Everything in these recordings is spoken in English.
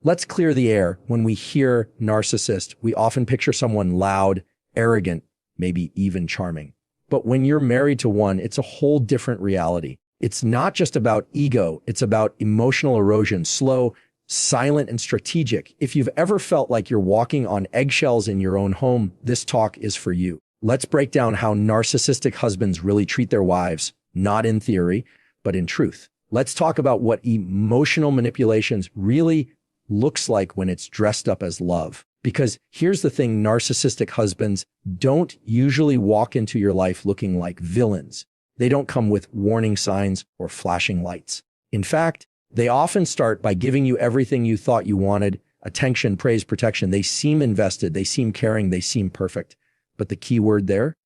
Let's clear the air. When we hear narcissist, we often picture someone loud, arrogant, maybe even charming. But when you're married to one, it's a whole different reality. It's not just about ego. It's about emotional erosion, slow, silent, and strategic. If you've ever felt like you're walking on eggshells in your own home, this talk is for you. Let's break down how narcissistic husbands really treat their wives, not in theory, but in truth. Let's talk about what emotional manipulations really looks like when it's dressed up as love. Because here's the thing, narcissistic husbands don't usually walk into your life looking like villains. They don't come with warning signs or flashing lights. In fact, they often start by giving you everything you thought you wanted: attention, praise, protection. They seem invested, they seem caring, they seem perfect. But the key word there,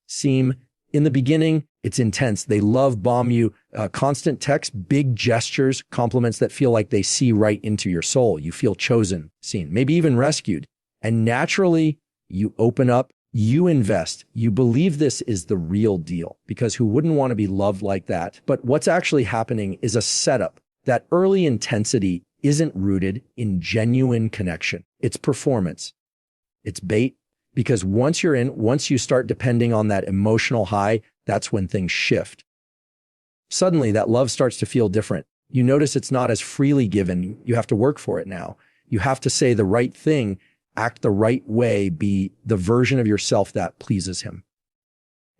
seem. In the beginning, it's intense. They love bomb you, constant text, big gestures, compliments that feel like they see right into your soul. You feel chosen, seen, maybe even rescued. And naturally, you open up, you invest, you believe this is the real deal, because who wouldn't want to be loved like that? But what's actually happening is a setup. That early intensity isn't rooted in genuine connection. It's performance. It's bait. Because once you're in, once you start depending on that emotional high, that's when things shift. Suddenly, that love starts to feel different. You notice it's not as freely given. You have to work for it now. You have to say the right thing, act the right way, be the version of yourself that pleases him.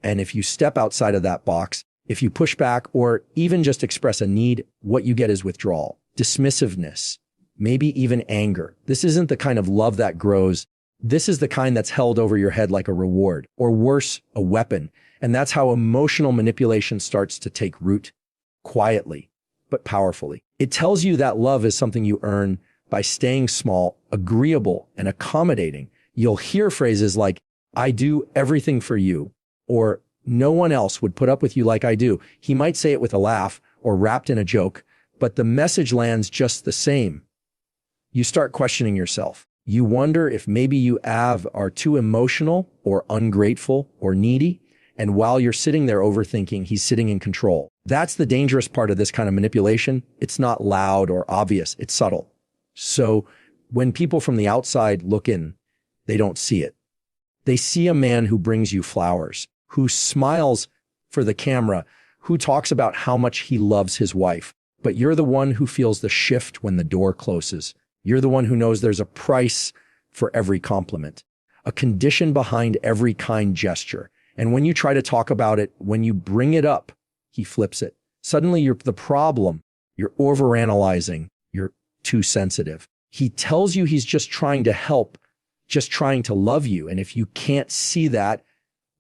And if you step outside of that box, if you push back or even just express a need, what you get is withdrawal, dismissiveness, maybe even anger. This isn't the kind of love that grows. This is the kind that's held over your head like a reward, or worse, a weapon. And that's how emotional manipulation starts to take root, quietly, but powerfully. It tells you that love is something you earn by staying small, agreeable, and accommodating. You'll hear phrases like, "I do everything for you," or "No one else would put up with you like I do." He might say it with a laugh or wrapped in a joke, but the message lands just the same. You start questioning yourself. You wonder if maybe you are too emotional or ungrateful or needy. And while you're sitting there overthinking, he's sitting in control. That's the dangerous part of this kind of manipulation. It's not loud or obvious. It's subtle. So when people from the outside look in, they don't see it. They see a man who brings you flowers, who smiles for the camera, who talks about how much he loves his wife. But you're the one who feels the shift when the door closes. You're the one who knows there's a price for every compliment, a condition behind every kind gesture. And when you try to talk about it, when you bring it up, he flips it. Suddenly you're the problem. You're overanalyzing. You're too sensitive. He tells you he's just trying to help, just trying to love you. And if you can't see that,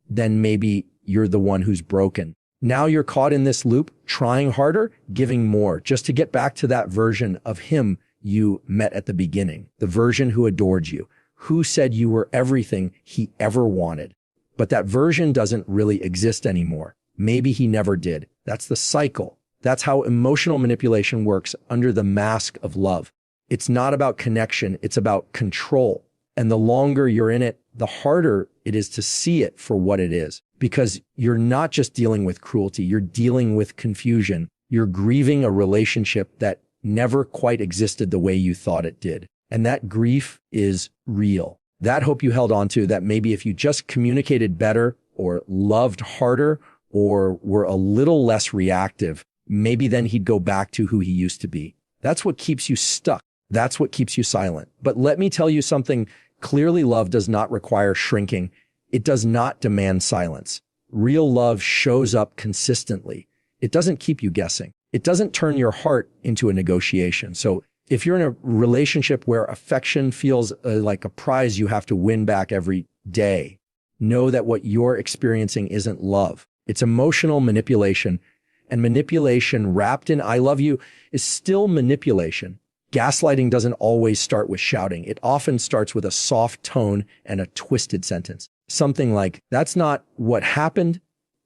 then maybe you're the one who's broken. Now you're caught in this loop, trying harder, giving more, just to get back to that version of him you met at the beginning, the version who adored you, who said you were everything he ever wanted. But that version doesn't really exist anymore. Maybe he never did. That's the cycle. That's how emotional manipulation works under the mask of love. It's not about connection. It's about control. And the longer you're in it, the harder it is to see it for what it is. Because you're not just dealing with cruelty. You're dealing with confusion. You're grieving a relationship that never quite existed the way you thought it did. And that grief is real. That hope you held on to, that maybe if you just communicated better or loved harder or were a little less reactive, maybe then he'd go back to who he used to be. That's what keeps you stuck. That's what keeps you silent. But let me tell you something. Clearly, love does not require shrinking. It does not demand silence. Real love shows up consistently. It doesn't keep you guessing. It doesn't turn your heart into a negotiation. So if you're in a relationship where affection feels like a prize you have to win back every day, know that what you're experiencing isn't love. It's emotional manipulation. And manipulation wrapped in "I love you" is still manipulation. Gaslighting doesn't always start with shouting. It often starts with a soft tone and a twisted sentence. Something like, "That's not what happened,"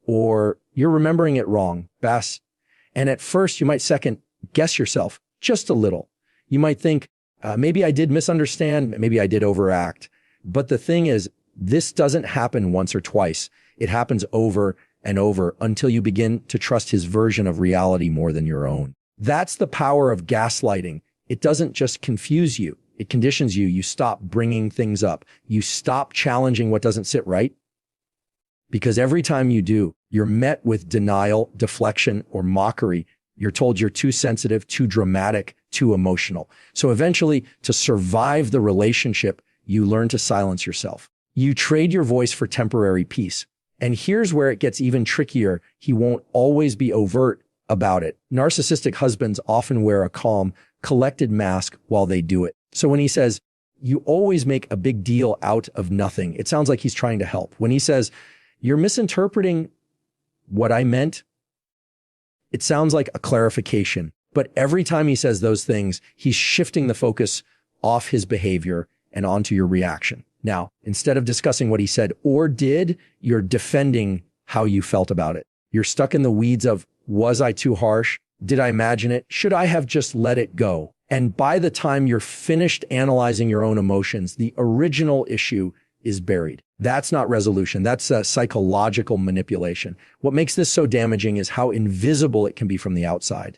or "You're remembering it wrong, Bass." And at first, you might second guess yourself just a little. You might think, maybe I did misunderstand, maybe I did overact. But the thing is, this doesn't happen once or twice. It happens over and over until you begin to trust his version of reality more than your own. That's the power of gaslighting. it doesn't just confuse you. It conditions you. You stop bringing things up. You stop challenging what doesn't sit right. Because every time you do, you're met with denial, deflection, or mockery. You're told you're too sensitive, too dramatic, too emotional. So eventually, to survive the relationship, you learn to silence yourself. You trade your voice for temporary peace. And here's where it gets even trickier. He won't always be overt about it. Narcissistic husbands often wear a calm, collected mask while they do it. So when he says, you always make a big deal out of nothing, it sounds like he's trying to help. When he says, you're misinterpreting what I meant, it sounds like a clarification. But every time he says those things, he's shifting the focus off his behavior and onto your reaction. Now, instead of discussing what he said or did, you're defending how you felt about it. You're stuck in the weeds of, was I too harsh? Did I imagine it? Should I have just let it go? And by the time you're finished analyzing your own emotions, the original issue is buried. That's not resolution. That's a psychological manipulation. What makes this so damaging is how invisible it can be from the outside.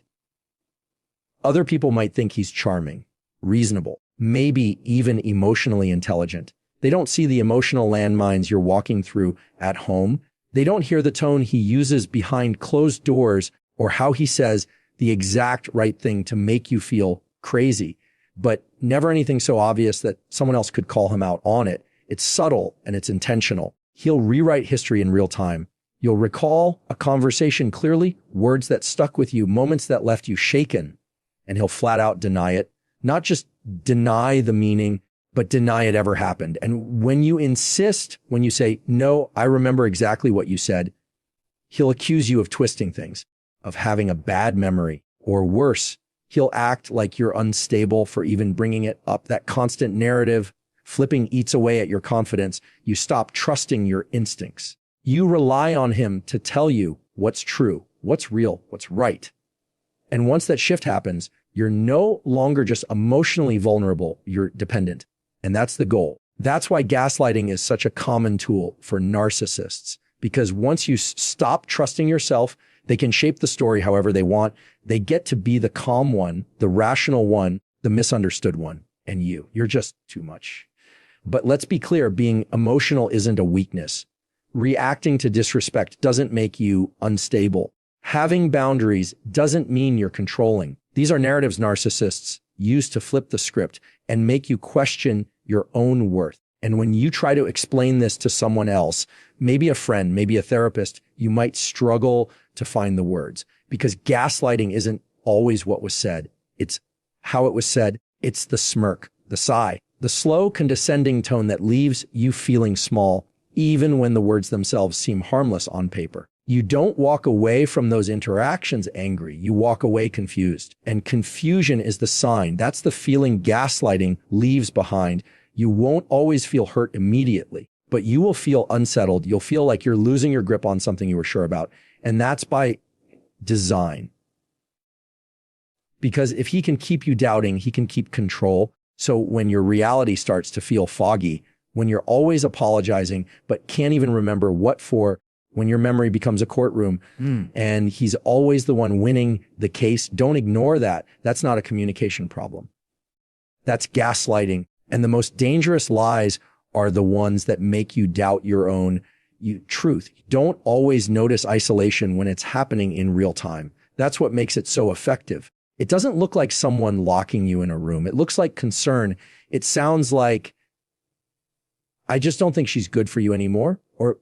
Other people might think he's charming, reasonable, maybe even emotionally intelligent. They don't see the emotional landmines you're walking through at home. They don't hear the tone he uses behind closed doors or how he says the exact right thing to make you feel crazy, but never anything so obvious that someone else could call him out on it. It's subtle and it's intentional. He'll rewrite history in real time. You'll recall a conversation clearly, words that stuck with you, moments that left you shaken, and he'll flat out deny it. Not just deny the meaning, but deny it ever happened. And when you insist, when you say, no, I remember exactly what you said, he'll accuse you of twisting things, of having a bad memory, or worse, he'll act like you're unstable for even bringing it up. That constant narrative flipping eats away at your confidence. You stop trusting your instincts. You rely on him to tell you what's true, what's real, what's right. And once that shift happens, you're no longer just emotionally vulnerable, you're dependent. And that's the goal. That's why gaslighting is such a common tool for narcissists, because once you stop trusting yourself, they can shape the story however they want. They get to be the calm one, the rational one, the misunderstood one, and you're just too much. But let's be clear, being emotional isn't a weakness. Reacting to disrespect doesn't make you unstable. Having boundaries doesn't mean you're controlling. These are narratives narcissists use to flip the script and make you question your own worth. And when you try to explain this to someone else, maybe a friend, maybe a therapist, you might struggle to find the words, because gaslighting isn't always what was said. It's how it was said. It's the smirk, the sigh, the slow condescending tone that leaves you feeling small, even when the words themselves seem harmless on paper. You don't walk away from those interactions angry. You walk away confused. And confusion is the sign. That's the feeling gaslighting leaves behind. You won't always feel hurt immediately, but you will feel unsettled. You'll feel like you're losing your grip on something you were sure about. And that's by design. Because if he can keep you doubting, he can keep control. So when your reality starts to feel foggy, when you're always apologizing, but can't even remember what for, when your memory becomes a courtroom and he's always the one winning the case, don't ignore that. That's not a communication problem. That's gaslighting. And the most dangerous lies are the ones that make you doubt your own truth. Don't always notice isolation when it's happening in real time. That's what makes it so effective. It doesn't look like someone locking you in a room. It looks like concern. It sounds like, I just don't think she's good for you anymore, or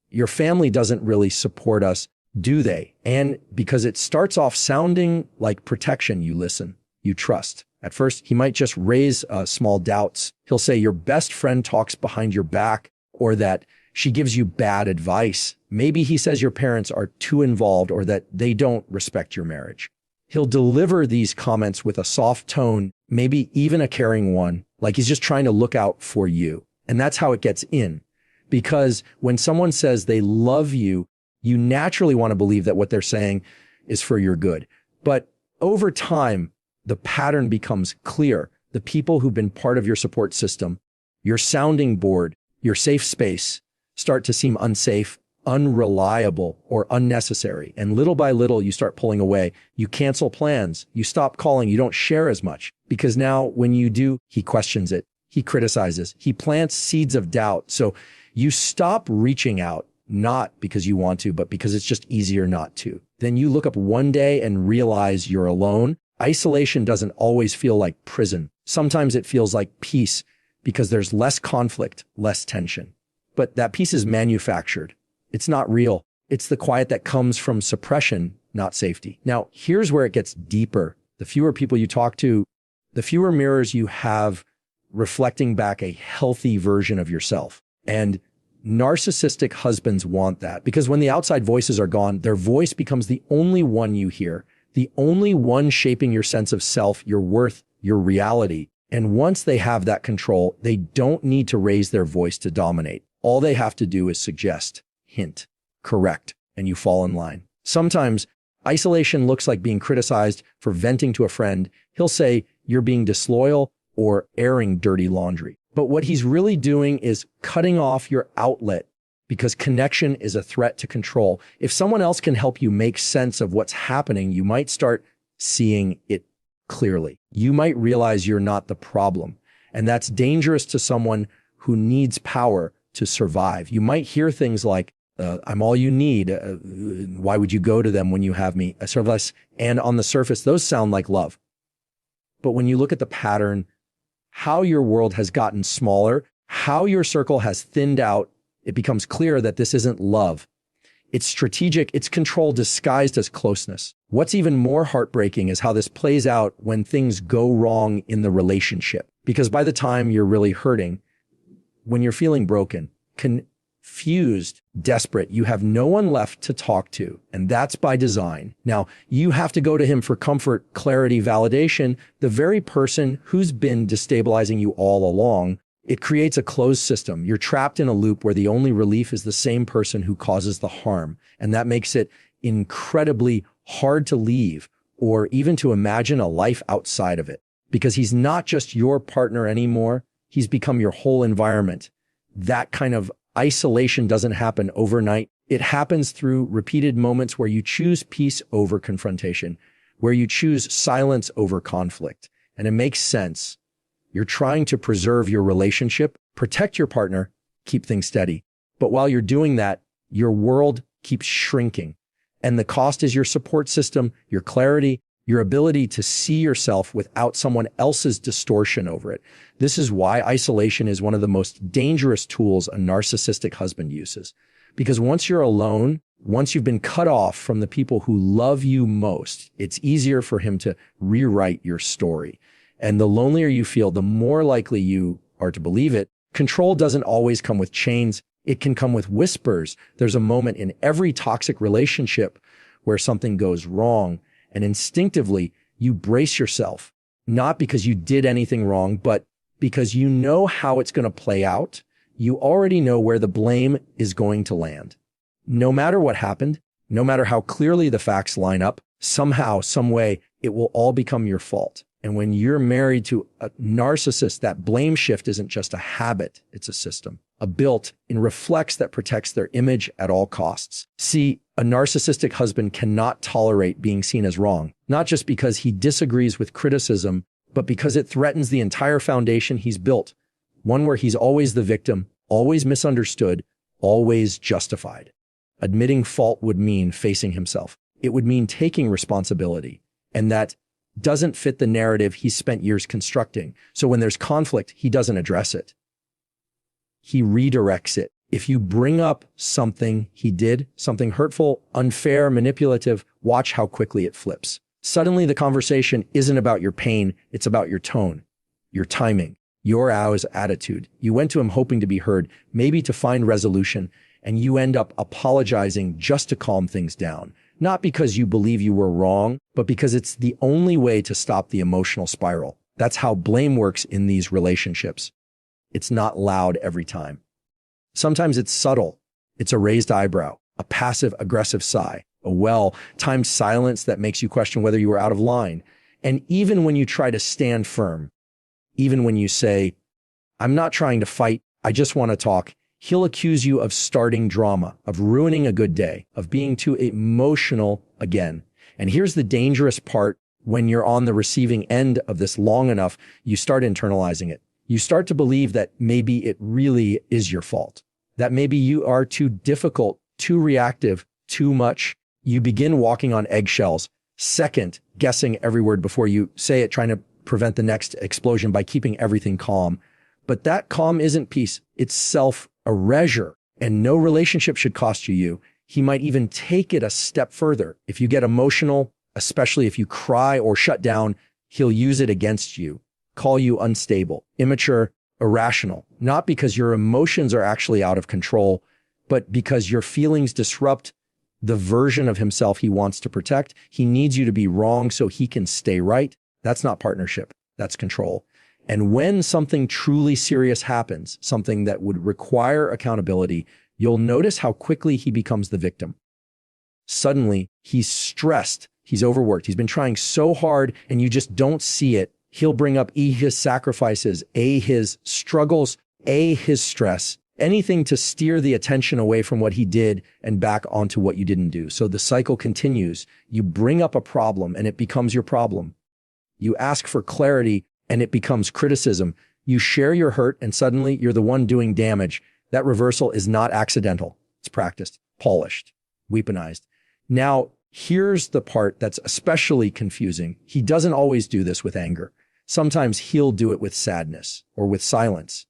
your family doesn't really support us, do they? And because it starts off sounding like protection, you listen, you trust. At first, he might just raise small doubts. He'll say your best friend talks behind your back, or that she gives you bad advice. Maybe he says your parents are too involved, or that they don't respect your marriage. He'll deliver these comments with a soft tone, maybe even a caring one, like he's just trying to look out for you. And that's how it gets in. Because when someone says they love you, you naturally want to believe that what they're saying is for your good. But over time, the pattern becomes clear. The people who've been part of your support system, your sounding board, your safe space, start to seem unsafe, unreliable or unnecessary. And little by little, you start pulling away. You cancel plans. You stop calling. You don't share as much because now when you do, he questions it. He criticizes. He plants seeds of doubt. So you stop reaching out, not because you want to, but because it's just easier not to. Then you look up one day and realize you're alone. Isolation doesn't always feel like prison. Sometimes it feels like peace because there's less conflict, less tension. But that peace is manufactured. It's not real. It's the quiet that comes from suppression, not safety. Now, here's where it gets deeper. The fewer people you talk to, the fewer mirrors you have reflecting back a healthy version of yourself. And narcissistic husbands want that because when the outside voices are gone, their voice becomes the only one you hear, the only one shaping your sense of self, your worth, your reality. And once they have that control, they don't need to raise their voice to dominate. All they have to do is suggest, hint, correct, and you fall in line. Sometimes isolation looks like being criticized for venting to a friend. He'll say you're being disloyal or airing dirty laundry. But what he's really doing is cutting off your outlet because connection is a threat to control. If someone else can help you make sense of what's happening, you might start seeing it clearly. You might realize you're not the problem. And that's dangerous to someone who needs power to survive. You might hear things like, I'm all you need. Why would you go to them when you have me? And on the surface, those sound like love. But when you look at the pattern, how your world has gotten smaller, how your circle has thinned out, it becomes clear that this isn't love. It's strategic, it's control disguised as closeness. What's even more heartbreaking is how this plays out when things go wrong in the relationship. Because by the time you're really hurting, when you're feeling broken, confused, desperate, you have no one left to talk to. And that's by design. Now, you have to go to him for comfort, clarity, validation, the very person who's been destabilizing you all along. It creates a closed system. You're trapped in a loop where the only relief is the same person who causes the harm. And that makes it incredibly hard to leave or even to imagine a life outside of it. Because he's not just your partner anymore. He's become your whole environment. That kind of isolation doesn't happen overnight. It happens through repeated moments where you choose peace over confrontation, where you choose silence over conflict. And it makes sense. You're trying to preserve your relationship, protect your partner, keep things steady. But while you're doing that, your world keeps shrinking. And the cost is your support system, your clarity, your ability to see yourself without someone else's distortion over it. This is why isolation is one of the most dangerous tools a narcissistic husband uses. Because once you're alone, once you've been cut off from the people who love you most, it's easier for him to rewrite your story. And the lonelier you feel, the more likely you are to believe it. Control doesn't always come with chains. It can come with whispers. There's a moment in every toxic relationship where something goes wrong. And instinctively, you brace yourself, not because you did anything wrong, but because you know how it's going to play out. You already know where the blame is going to land. No matter what happened, no matter how clearly the facts line up, somehow, some way, it will all become your fault. And when you're married to a narcissist, that blame shift isn't just a habit, it's a system, a built-in reflex that protects their image at all costs. See, a narcissistic husband cannot tolerate being seen as wrong, not just because he disagrees with criticism, but because it threatens the entire foundation he's built, one where he's always the victim, always misunderstood, always justified. Admitting fault would mean facing himself. It would mean taking responsibility, and that doesn't fit the narrative he's spent years constructing. So when there's conflict, he doesn't address it. He redirects it. If you bring up something he did, something hurtful, unfair, manipulative, watch how quickly it flips. Suddenly the conversation isn't about your pain, it's about your tone, your timing, your attitude. You went to him hoping to be heard, maybe to find resolution, and you end up apologizing just to calm things down. Not because you believe you were wrong, but because it's the only way to stop the emotional spiral. That's how blame works in these relationships. It's not loud every time. Sometimes it's subtle. It's a raised eyebrow, a passive-aggressive sigh, a well-timed silence that makes you question whether you were out of line. And even when you try to stand firm, even when you say, I'm not trying to fight, I just want to talk, He'll accuse you of starting drama, of ruining a good day, of being too emotional again. And here's the dangerous part. When you're on the receiving end of this long enough, you start internalizing it. You start to believe that maybe it really is your fault, that maybe you are too difficult, too reactive, too much. You begin walking on eggshells. Second, guessing every word before you say it, trying to prevent the next explosion by keeping everything calm. But that calm isn't peace. It's self-erasure. And no relationship should cost you. He might even take it a step further. If you get emotional, especially if you cry or shut down, he'll use it against you, call you unstable, immature, irrational, not because your emotions are actually out of control, but because your feelings disrupt the version of himself he wants to protect. He needs you to be wrong so he can stay right. That's not partnership. That's control. And when something truly serious happens, something that would require accountability, you'll notice how quickly he becomes the victim. Suddenly, he's stressed. He's overworked. He's been trying so hard and you just don't see it. He'll bring up his sacrifices, his struggles, his stress, anything to steer the attention away from what he did and back onto what you didn't do. So the cycle continues. You bring up a problem and it becomes your problem. You ask for clarity and it becomes criticism. You share your hurt and suddenly you're the one doing damage. That reversal is not accidental. It's practiced, polished, weaponized. Now, here's the part that's especially confusing. He doesn't always do this with anger. Sometimes he'll do it with sadness or with silence.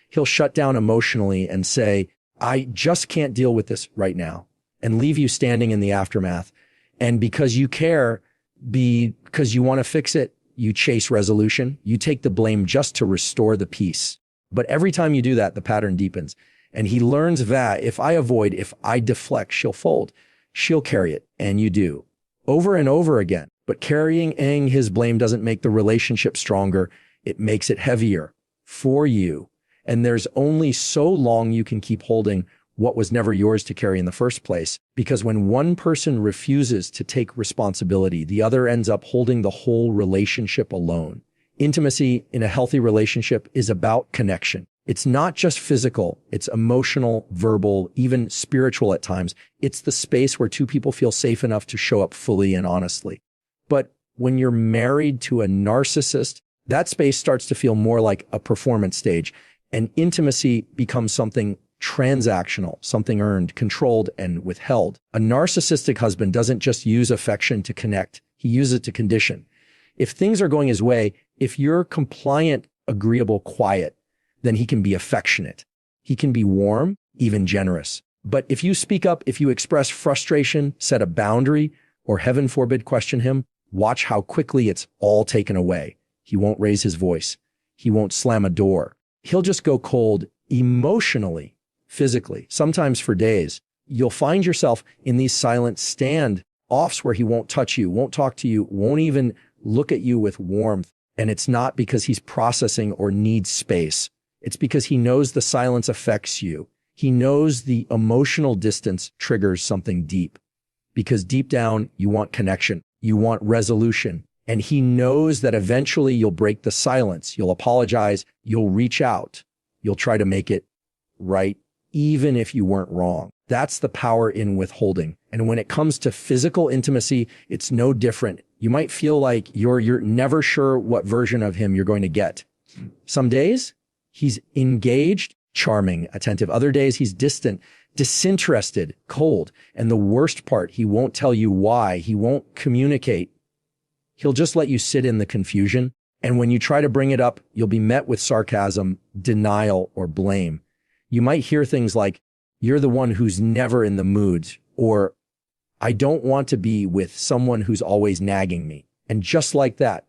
He'll shut down emotionally and say, I just can't deal with this right now, and leave you standing in the aftermath. And because you care, because you want to fix it, you chase resolution. You take the blame just to restore the peace. But every time you do that, the pattern deepens. And he learns that if I avoid, if I deflect, she'll fold. She'll carry it. And you do. Over and over again. But carrying his blame doesn't make the relationship stronger. It makes it heavier for you. And there's only so long you can keep holding what was never yours to carry in the first place. Because when one person refuses to take responsibility, the other ends up holding the whole relationship alone. Intimacy in a healthy relationship is about connection. It's not just physical, it's emotional, verbal, even spiritual at times. It's the space where two people feel safe enough to show up fully and honestly. But when you're married to a narcissist, that space starts to feel more like a performance stage, and intimacy becomes something transactional, something earned, controlled, and withheld. A narcissistic husband doesn't just use affection to connect, he uses it to condition. If things are going his way, if you're compliant, agreeable, quiet, then he can be affectionate. He can be warm, even generous. But if you speak up, if you express frustration, set a boundary, or heaven forbid, question him, watch how quickly it's all taken away. He won't raise his voice. He won't slam a door. He'll just go cold emotionally, physically, sometimes for days. You'll find yourself in these silent standoffs where he won't touch you, won't talk to you, won't even look at you with warmth. And it's not because he's processing or needs space. It's because he knows the silence affects you. He knows the emotional distance triggers something deep. Because deep down, you want connection. You want resolution. And he knows that eventually you'll break the silence. You'll apologize. You'll reach out. You'll try to make it right, even if you weren't wrong. That's the power in withholding. And when it comes to physical intimacy, it's no different. You might feel like you're never sure what version of him you're going to get. Some days, he's engaged, charming, attentive. Other days, he's distant, disinterested, cold. And the worst part, he won't tell you why. He won't communicate. He'll just let you sit in the confusion. And when you try to bring it up, you'll be met with sarcasm, denial, or blame. You might hear things like, you're the one who's never in the mood, or I don't want to be with someone who's always nagging me. And just like that,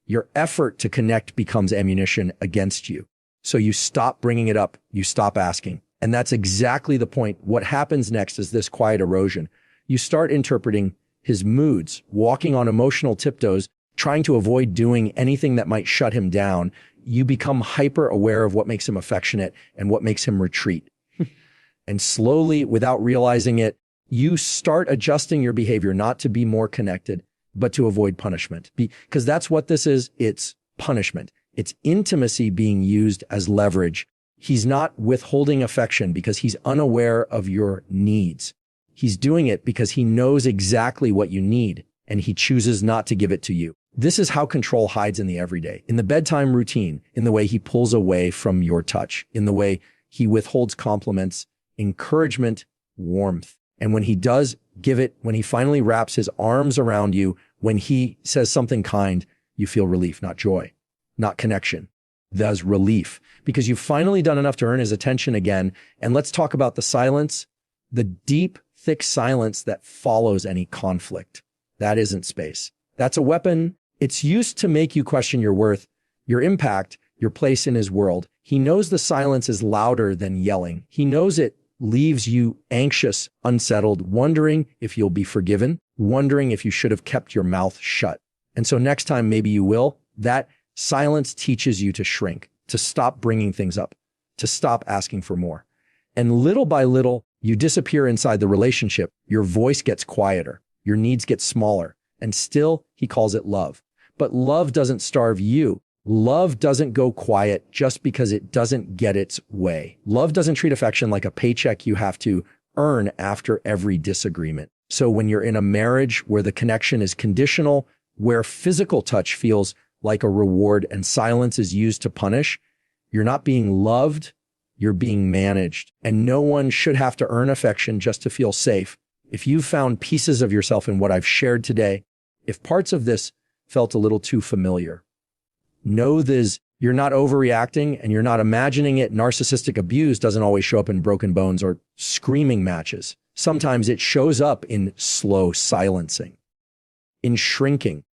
your effort to connect becomes ammunition against you. So you stop bringing it up. You stop asking. And that's exactly the point. What happens next is this quiet erosion. You start interpreting his moods, walking on emotional tiptoes, trying to avoid doing anything that might shut him down. You become hyper aware of what makes him affectionate and what makes him retreat. And slowly, without realizing it, you start adjusting your behavior, not to be more connected, but to avoid punishment. Because that's what this is. It's punishment. It's intimacy being used as leverage He's not withholding affection because he's unaware of your needs. He's doing it because he knows exactly what you need, and he chooses not to give it to you. This is how control hides in the everyday, in the bedtime routine, in the way he pulls away from your touch, in the way he withholds compliments, encouragement, warmth. And when he does give it, when he finally wraps his arms around you, when he says something kind, you feel relief, not joy, not connection. There's relief because you've finally done enough to earn his attention again. And let's talk about the silence, the deep, thick silence that follows any conflict. That isn't space. That's a weapon. It's used to make you question your worth, your impact, your place in his world. He knows the silence is louder than yelling. He knows it leaves you anxious, unsettled, wondering if you'll be forgiven, wondering if you should have kept your mouth shut. And so next time, maybe you will. That silence teaches you to shrink, to stop bringing things up, to stop asking for more. And little by little, you disappear inside the relationship. Your voice gets quieter. Your needs get smaller. And still, he calls it love. But love doesn't starve you. Love doesn't go quiet just because it doesn't get its way. Love doesn't treat affection like a paycheck you have to earn after every disagreement. So when you're in a marriage where the connection is conditional, where physical touch feels like a reward and silence is used to punish, you're not being loved, you're being managed. And no one should have to earn affection just to feel safe. If you've found pieces of yourself in what I've shared today, if parts of this felt a little too familiar, know this, you're not overreacting and you're not imagining it. Narcissistic abuse doesn't always show up in broken bones or screaming matches. Sometimes it shows up in slow silencing, in shrinking,